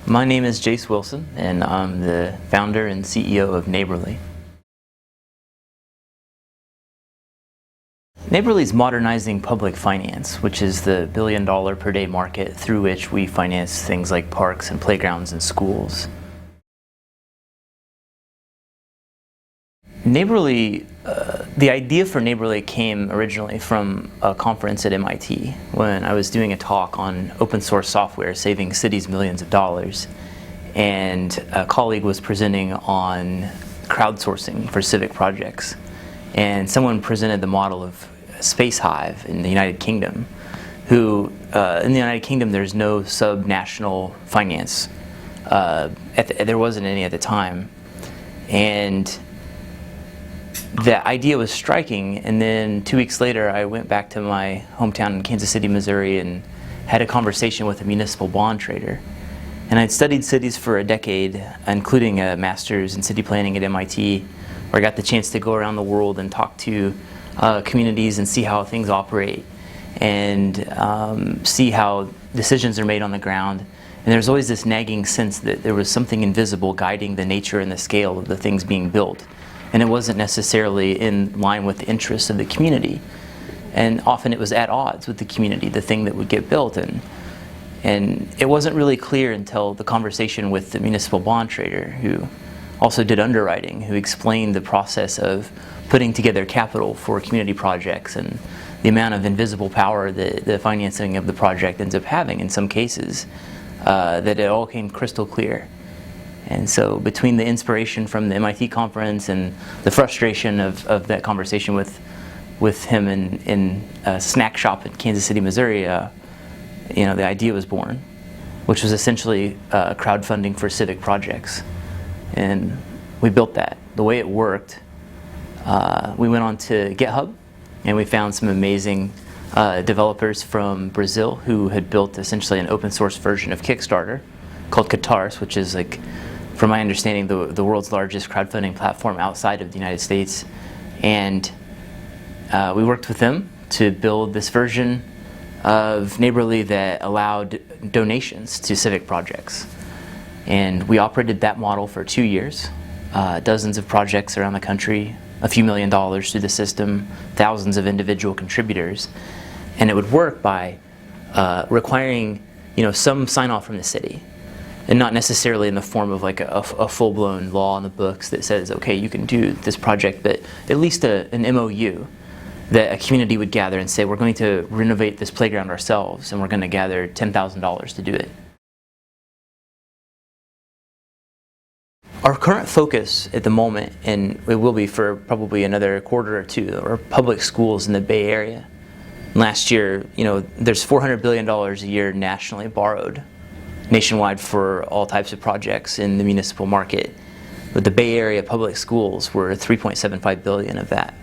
My name is Jase Wilson, and I'm the founder and CEO of Neighborly. Neighborly is modernizing public finance, which is the billion-dollar per day market through which we finance things like parks and playgrounds and schools. Neighborly, the idea for Neighborly came originally from a conference at MIT when I was doing a talk on open source software saving cities millions of dollars, and a colleague was presenting on crowdsourcing for civic projects, and someone presented the model of Space Hive in the United Kingdom, who in the United Kingdom there's no sub-national finance. There wasn't any at the time, and the idea was striking. And then 2 weeks later I went back to my hometown in Kansas City, Missouri, and had a conversation with a municipal bond trader. And I'd studied cities for a decade, including a master's in city planning at MIT, where I got the chance to go around the world and talk to communities and see how things operate, and see how decisions are made on the ground. And there's always this nagging sense that there was something invisible guiding the nature and the scale of the things being built. And it wasn't necessarily in line with the interests of the community. And often it was at odds with the community, the thing that would get built. And it wasn't really clear until the conversation with the municipal bond trader, who also did underwriting, who explained the process of putting together capital for community projects and the amount of invisible power that the financing of the project ends up having in some cases, that it all came crystal clear. And so between the inspiration from the MIT conference and the frustration of that conversation with him in a snack shop in Kansas City, Missouri, the idea was born, which was essentially crowdfunding for civic projects. And we built that. The way it worked, we went on to GitHub, and we found some amazing developers from Brazil who had built essentially an open source version of Kickstarter called Catarse, which is, like, from my understanding, the world's largest crowdfunding platform outside of the United States. And we worked with them to build this version of Neighborly that allowed donations to civic projects. And we operated that model for 2 years, dozens of projects around the country, a few $1 million through the system, thousands of individual contributors. And it would work by requiring some sign-off from the city, and not necessarily in the form of like a full-blown law in the books that says, okay, you can do this project, but at least an MOU that a community would gather and say, we're going to renovate this playground ourselves, and we're going to gather $10,000 to do it. Our current focus at the moment, and it will be for probably another quarter or two, are public schools in the Bay Area. Last year, there's $400 billion a year nationally borrowed nationwide for all types of projects in the municipal market. But the Bay Area public schools were $3.75 billion of that.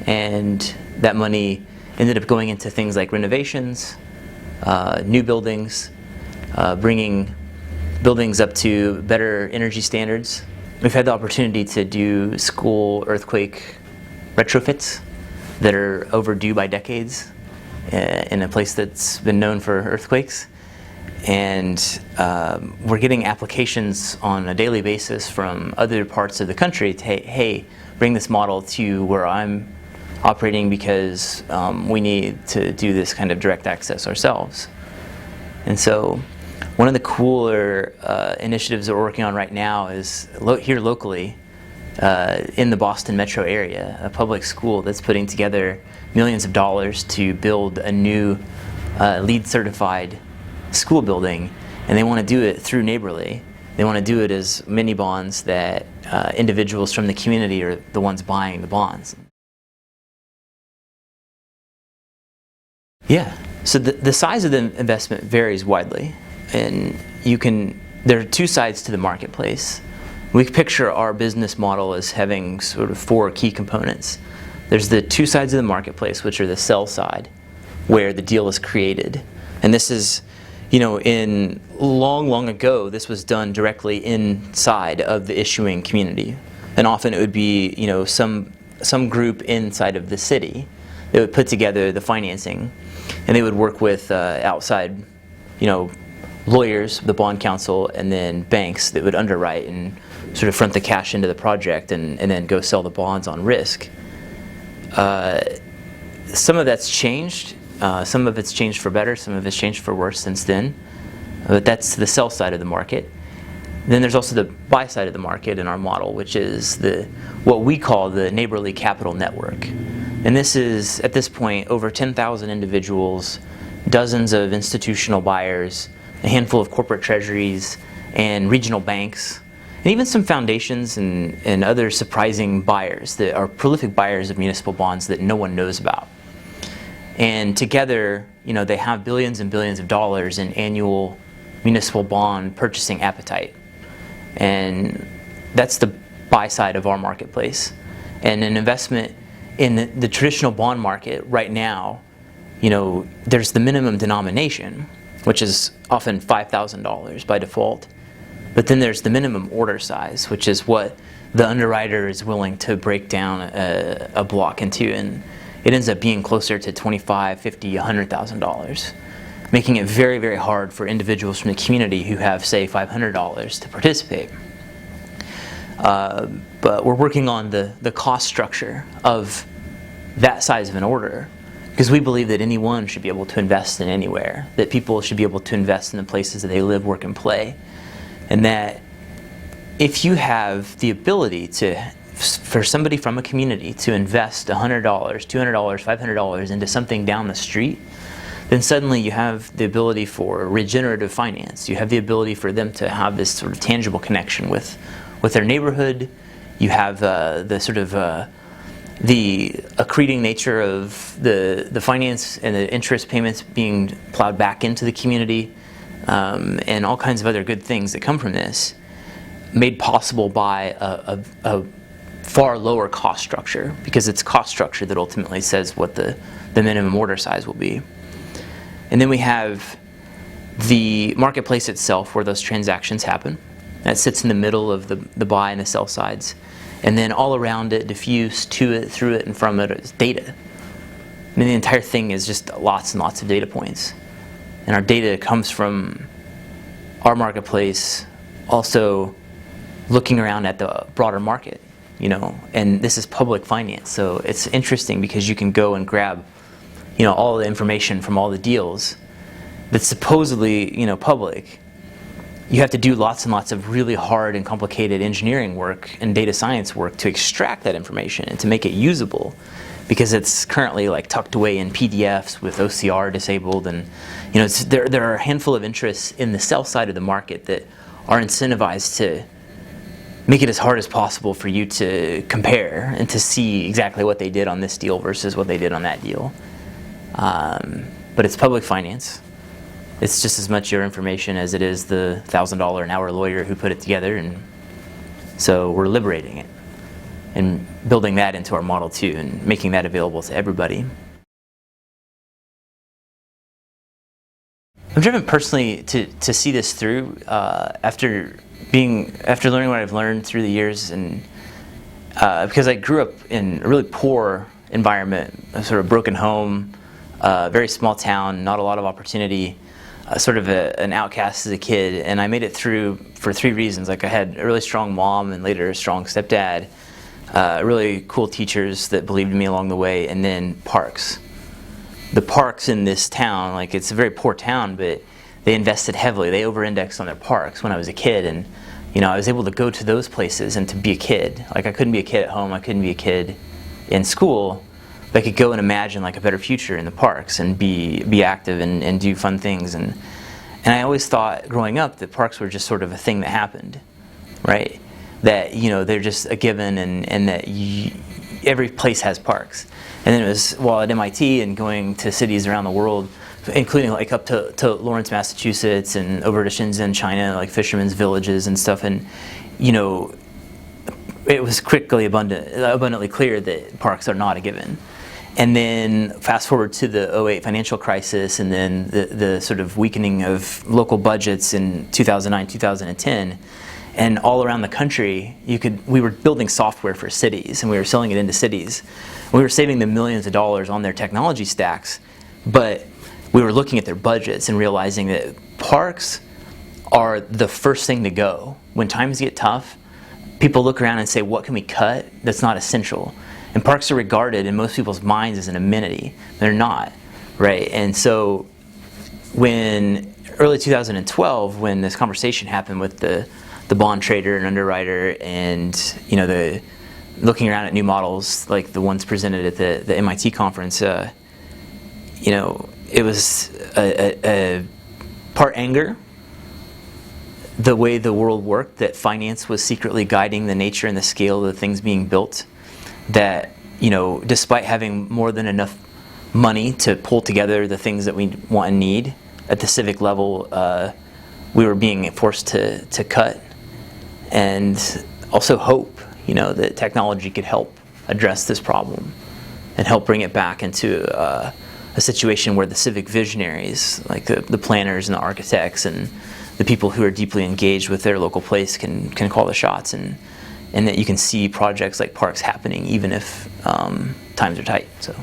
And that money ended up going into things like renovations, new buildings, bringing buildings up to better energy standards. We've had the opportunity to do school earthquake retrofits that are overdue by decades in a place that's been known for earthquakes. And we're getting applications on a daily basis from other parts of the country to, hey, bring this model to where I'm operating, because we need to do this kind of direct access ourselves. And so one of the cooler initiatives that we're working on right now is here locally in the Boston metro area, a public school that's putting together millions of dollars to build a new LEED certified school building, and they want to do it through Neighborly. They want to do it as mini bonds that individuals from the community are the ones buying the bonds. Yeah, so the size of the investment varies widely, and there are two sides to the marketplace. We picture our business model as having sort of four key components. There's the two sides of the marketplace, which are the sell side, where the deal is created. And this is, in long ago, this was done directly inside of the issuing community. And often it would be, some group inside of the city that would put together the financing, and they would work with outside, lawyers, the bond counsel, and then banks that would underwrite and sort of front the cash into the project and then go sell the bonds on risk. Some of that's changed. Some of it's changed for better. Some of it's changed for worse since then. But that's the sell side of the market. Then there's also the buy side of the market in our model, which is what we call the neighborly capital network. And this is, at this point, over 10,000 individuals, dozens of institutional buyers, a handful of corporate treasuries, and regional banks, and even some foundations and other surprising buyers that are prolific buyers of municipal bonds that no one knows about. And together, they have billions and billions of dollars in annual municipal bond purchasing appetite. And that's the buy side of our marketplace. And an investment in the traditional bond market right now, there's the minimum denomination, which is often $5,000 by default. But then there's the minimum order size, which is what the underwriter is willing to break down a block into. And it ends up being closer to $25,000, $50,000, $100,000, making it very, very hard for individuals from the community who have, say, $500 to participate. But we're working on the cost structure of that size of an order, because we believe that anyone should be able to invest in anywhere, that people should be able to invest in the places that they live, work, and play, and that if you have the ability for somebody from a community to invest $100, $200, $500 into something down the street, then suddenly you have the ability for regenerative finance. You have the ability for them to have this sort of tangible connection with their neighborhood. You have the accreting nature of the finance and the interest payments being plowed back into the community, and all kinds of other good things that come from this, made possible by a far lower cost structure, because it's cost structure that ultimately says what the minimum order size will be. And then we have the marketplace itself, where those transactions happen. That sits in the middle of the buy and the sell sides. And then all around it, diffused to it, through it, and from it is data. I mean, the entire thing is just lots and lots of data points. And our data comes from our marketplace, also looking around at the broader market, and this is public finance. So it's interesting because you can go and grab, all the information from all the deals that's supposedly, public. You have to do lots and lots of really hard and complicated engineering work and data science work to extract that information and to make it usable, because it's currently tucked away in PDFs with OCR disabled, and there are a handful of interests in the sell side of the market that are incentivized to make it as hard as possible for you to compare and to see exactly what they did on this deal versus what they did on that deal. But it's public finance. It's just as much your information as it is the $1,000 an hour lawyer who put it together, and so we're liberating it and building that into our model too, and making that available to everybody. I'm driven personally to see this through after learning what I've learned through the years, and because I grew up in a really poor environment, a sort of broken home, very small town, not a lot of opportunity. Sort of an outcast as a kid, and I made it through for three reasons. I had a really strong mom and later a strong stepdad, really cool teachers that believed in me along the way, and then parks. The parks in this town, it's a very poor town, but they invested heavily. They over-indexed on their parks when I was a kid, and I was able to go to those places and to be a kid. I couldn't be a kid at home, I couldn't be a kid in school. But I could go and imagine a better future in the parks and be active and do fun things. And I always thought growing up that parks were just sort of a thing that happened, right? That they're just a given, and that every place has parks. And then it was while at MIT and going to cities around the world, including up to Lawrence, Massachusetts, and over to Shenzhen, China, fishermen's villages and stuff. And it was quickly abundantly clear that parks are not a given. And then fast forward to the 2008 financial crisis, and then the sort of weakening of local budgets in 2009, 2010. And all around the country, we were building software for cities, and we were selling it into cities. We were saving them millions of dollars on their technology stacks, but we were looking at their budgets and realizing that parks are the first thing to go. When times get tough, people look around and say, what can we cut that's not essential? And parks are regarded in most people's minds as an amenity. They're not, right? And so when early 2012, when this conversation happened with the bond trader and underwriter, and the looking around at new models like the ones presented at the MIT conference, it was a part anger, the way the world worked, that finance was secretly guiding the nature and the scale of the things being built, that despite having more than enough money to pull together the things that we want and need at the civic level, we were being forced to cut. And also hope, that technology could help address this problem and help bring it back into a situation where the civic visionaries, like the planners and the architects and the people who are deeply engaged with their local place can call the shots, and that you can see projects like parks happening even if times are tight. So.